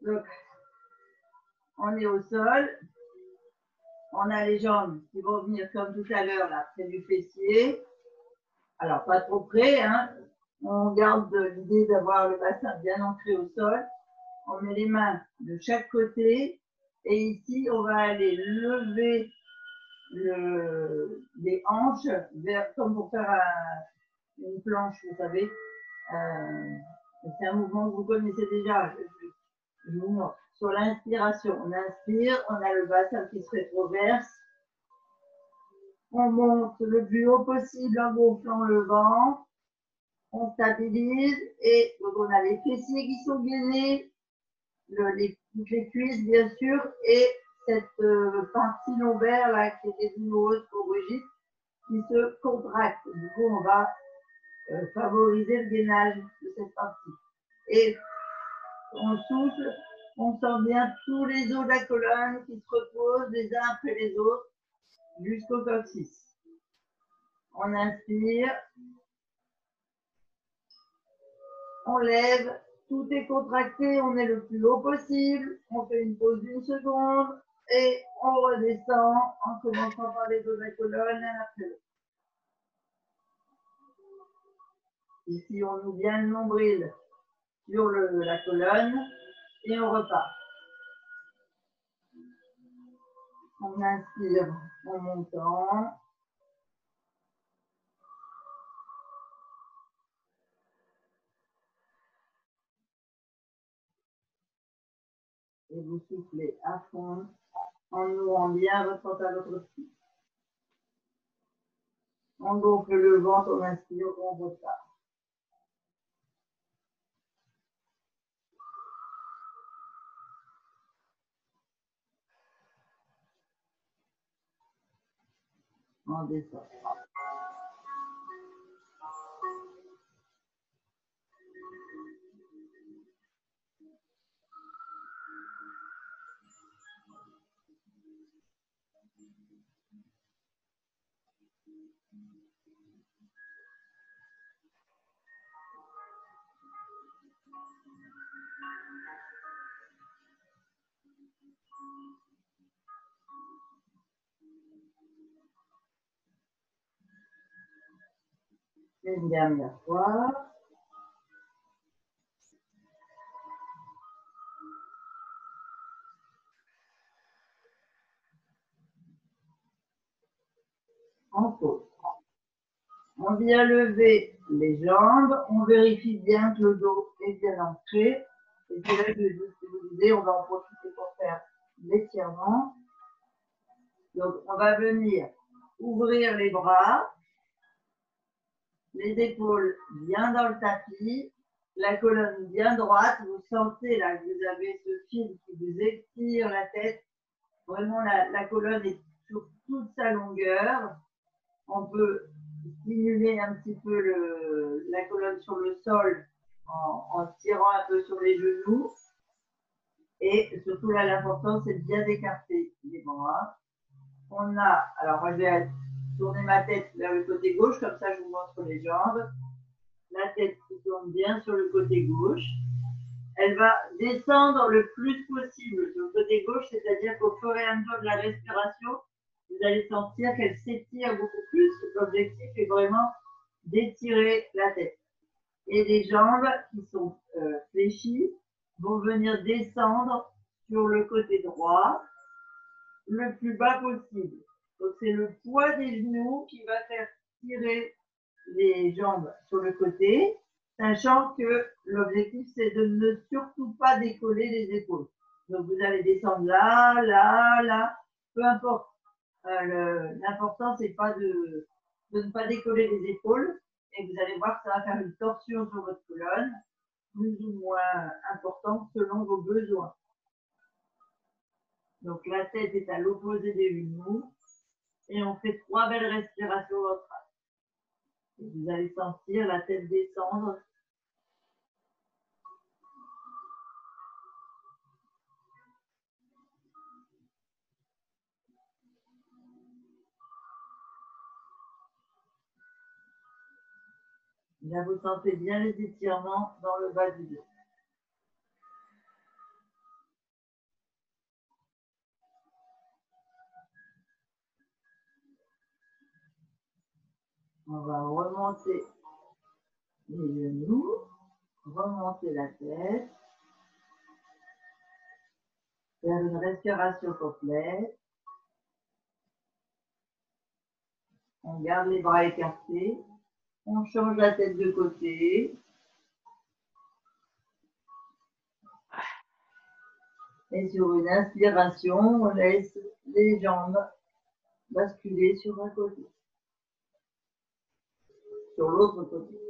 Donc, on est au sol. On a les jambes qui vont venir comme tout à l'heure, là, près du fessier. Alors, pas trop près, hein. On garde l'idée d'avoir le bassin bien ancré au sol. On met les mains de chaque côté. Et ici, on va aller lever les hanches vers, comme pour faire une planche, vous savez. C'est un mouvement que vous connaissez déjà. Je vous montre. Sur l'inspiration, on inspire, on a le bassin qui se rétroverse. On monte le plus haut possible en gonflant le ventre. On stabilise et donc on a les fessiers qui sont gainés, toutes les cuisses bien sûr, et cette partie lombaire là qui était douloureuse pour Brigitte qui se contracte. Du coup, on va favoriser le gainage de cette partie. Et on souffle, on sent bien tous les os de la colonne qui se reposent les uns après les autres jusqu'au coccyx. On inspire. On lève, tout est contracté, on est le plus haut possible, on fait une pause d'1 seconde et on redescend en commençant par les os de la colonne l'un après l'autre. Ici, on ouvre bien le nombril sur la colonne et on repart. On inspire en montant. Et vous soufflez à fond en ouvrant bien votre ventre à votre pied. On gonfle le ventre, on inspire, on repart. On descend. Une dernière fois. On pose. On vient lever les jambes. On vérifie bien que le dos est bien ancré. Et puis là, je vous disais, on va en profiter pour faire l'étirement. Donc, on va venir ouvrir les bras, les épaules bien dans le tapis, la colonne bien droite. Vous sentez là que vous avez ce fil qui vous étire la tête. Vraiment, la colonne est sur toute sa longueur. On peut stimuler un petit peu la colonne sur le sol en tirant un peu sur les genoux. Et surtout là, l'important, c'est de bien écarter les bras. On a, alors moi je vais tourner ma tête vers le côté gauche, comme ça je vous montre les jambes. La tête qui tourne bien sur le côté gauche. Elle va descendre le plus possible sur le côté gauche, c'est-à-dire qu'au fur et à mesure de la respiration, vous allez sentir qu'elle s'étire beaucoup plus. L'objectif est vraiment d'étirer la tête. Et les jambes qui sont fléchies vont venir descendre sur le côté droit le plus bas possible. Donc c'est le poids des genoux qui va faire tirer les jambes sur le côté, sachant que l'objectif c'est de ne surtout pas décoller les épaules. Donc vous allez descendre là, là, là, peu importe. L'important c'est pas de ne pas décoller les épaules, et vous allez voir que ça va faire une torsion sur votre colonne, plus ou moins importante selon vos besoins. Donc la tête est à l'opposé des genoux et on fait 3 belles respirations ventrales. Et vous allez sentir la tête descendre. Là, vous sentez bien les étirements dans le bas du dos. On va remonter les genoux, remonter la tête, faire une respiration complète. On garde les bras écartés, on change la tête de côté. Et sur une inspiration, on laisse les jambes basculer sur un côté. Sur l'autre côté.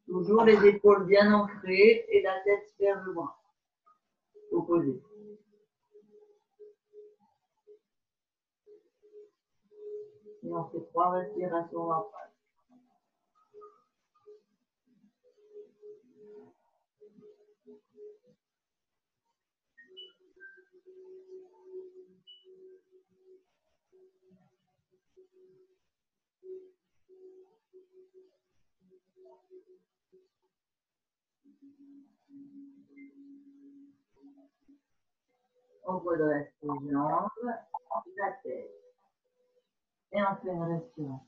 Toujours les épaules bien ancrées et la tête vers le bras opposé. Et on fait 3 respirations ventrales. On redresse les jambes, la tête. Et on fait une respiration.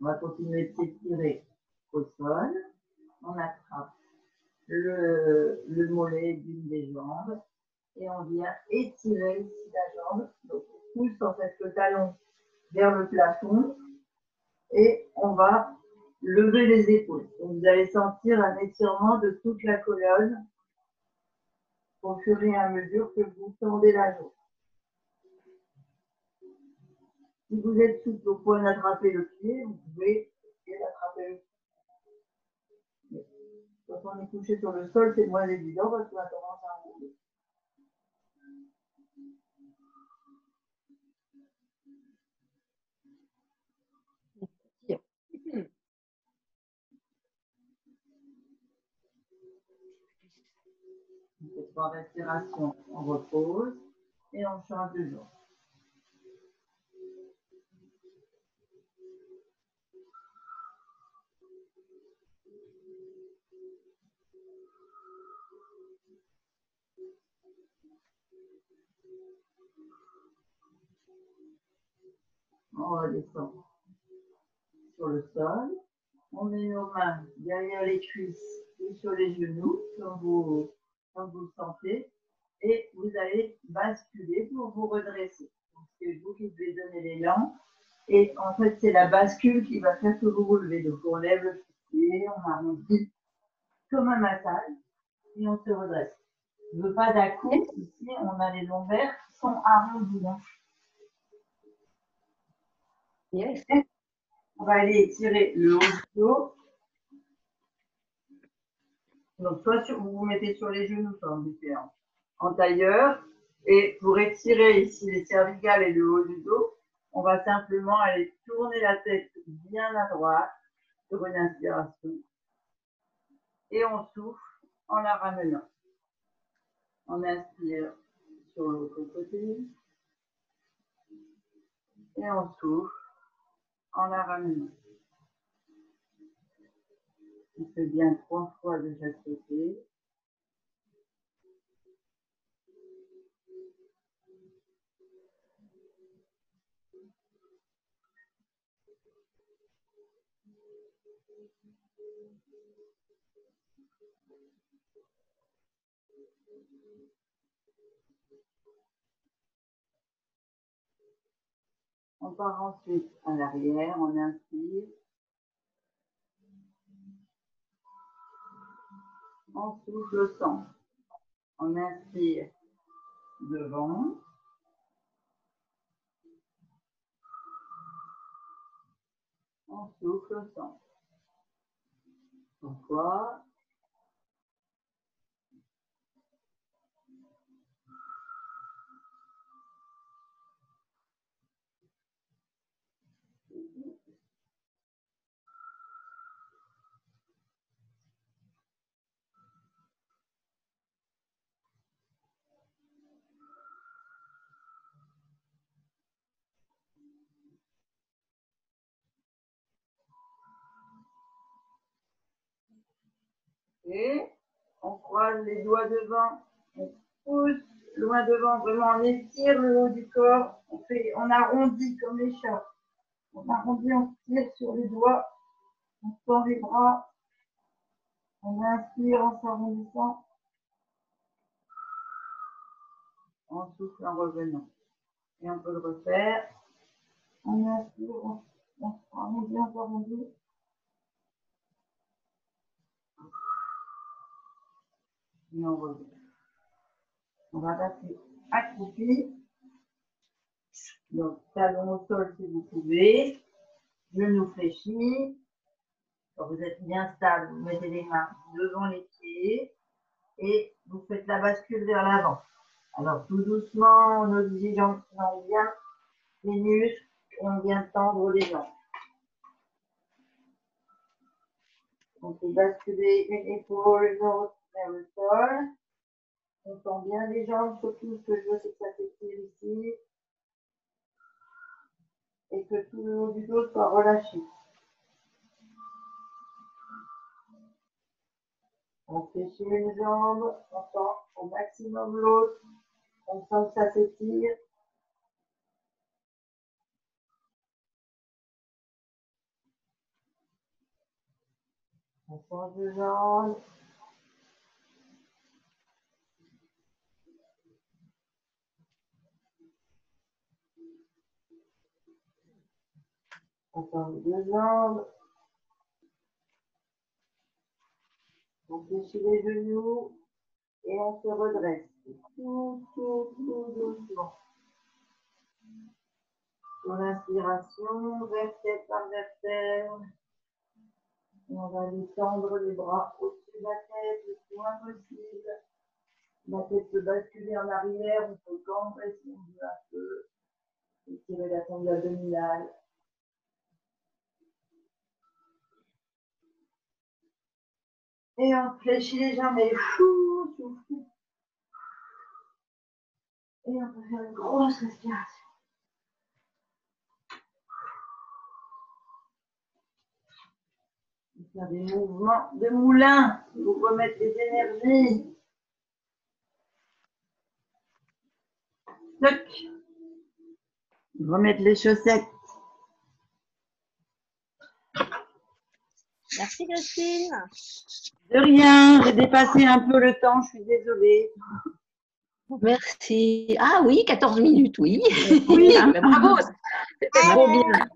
On va continuer de s'étirer au sol. On attrape le mollet d'une des jambes et on vient étirer ici la jambe. Donc on pousse en fait le talon vers le plafond et on va lever les épaules. Donc vous allez sentir un étirement de toute la colonne au fur et à mesure que vous tendez la jambe. Si vous êtes souple au point d'attraper le pied, vous pouvez l'attraper le pied. Quand on est couché sur le sol, c'est moins évident parce qu'on a tendance à rouler. On fait 3 respirations, on repose et on change de jambe. On redescend sur le sol. On met nos mains derrière les cuisses ou sur les genoux, comme vous le sentez. Et vous allez basculer pour vous redresser. C'est vous qui devez donner l'élan. Et en fait, c'est la bascule qui va faire que vous vous levez. Donc, on lève le fessier, on arrondit comme un massage et on se redresse. Je ne veux pas d'à-coup. Ici, on a les lombaires qui sont arrondis. Yes. On va aller étirer le haut du dos. Donc, soit vous vous mettez sur les genoux, soit vous mettez en tailleur. Et pour étirer ici les cervicales et le haut du dos, on va simplement aller tourner la tête bien à droite sur une inspiration. Et on souffle en la ramenant. On inspire sur l'autre côté. Et on souffle en la ramenant. On fait bien 3 fois de chaque côté. On part ensuite à l'arrière, on inspire. On souffle le sang. On inspire devant. On souffle le sang. Pourquoi? Et on croise les doigts devant, on pousse loin devant, vraiment on étire le haut du corps, on arrondit comme les chats. On arrondit, on tire sur les doigts, on tend les bras, on inspire en s'arrondissant, on souffle en revenant. Et on peut le refaire. On inspire, on s'arrondit, on s'arrondit. Et on revient. On va passer accroupi. Donc, talon au sol si vous pouvez. Genoux fléchis. Quand vous êtes bien stable, vous mettez les mains devant les pieds et vous faites la bascule vers l'avant. Alors, tout doucement, en obligeant bien les muscles, on vient tendre les jambes. On peut basculer une épaule, une autre vers le sol. On tend bien les jambes, surtout ce que je veux, c'est que ça s'étire ici. Et que tout le haut du dos soit relâché. On fléchit une jambe, on tend au maximum l'autre. On sent que ça s'étire. On change de jambe. On change de jambe. On fléchit les genoux et on se redresse. Tout doucement. Sur l'inspiration, vertèbre par vertèbre. On va détendre les bras au-dessus de la tête le plus loin possible. La tête peut basculer en arrière, on peut cambrer si on veut un peu. Étirer la tombe abdominale. Et on fléchit les jambes et souffle. Et on peut faire une grosse respiration. Faire des mouvements de moulin pour vous remettre les énergies. Toc. Remettre les chaussettes. Merci Christine. De rien, j'ai dépassé un peu le temps, je suis désolée. Merci. Ah oui, 14 minutes, oui. Oui. Ah, mais bravo, c'était trop bien.